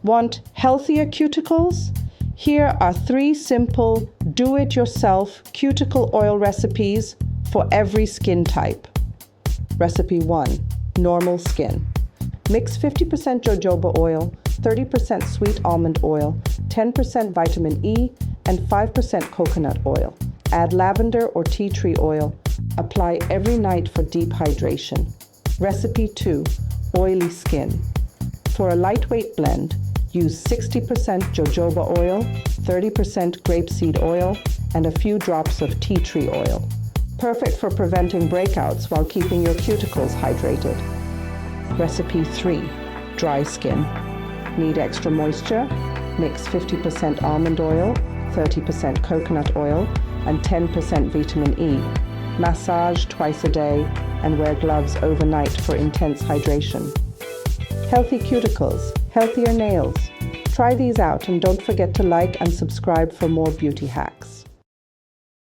Want healthier cuticles? Here are 3 simple do-it-yourself cuticle oil recipes for every skin type. Recipe 1. Normal skin. Mix 50% jojoba oil, 30% sweet almond oil, 10% vitamin E, and 5% coconut oil. Add lavender or tea tree oil. Apply every night for deep hydration. Recipe 2. Oily skin. For a lightweight blend, use 60% jojoba oil, 30% grapeseed oil, and a few drops of tea tree oil. Perfect for preventing breakouts while keeping your cuticles hydrated. Recipe 3. Dry skin. Need extra moisture? Mix 50% almond oil, 30% coconut oil, and 10% vitamin E. Massage twice a day and wear gloves overnight for intense hydration. Healthy cuticles, healthier nails. Try these out and don't forget to like and subscribe for more beauty hacks.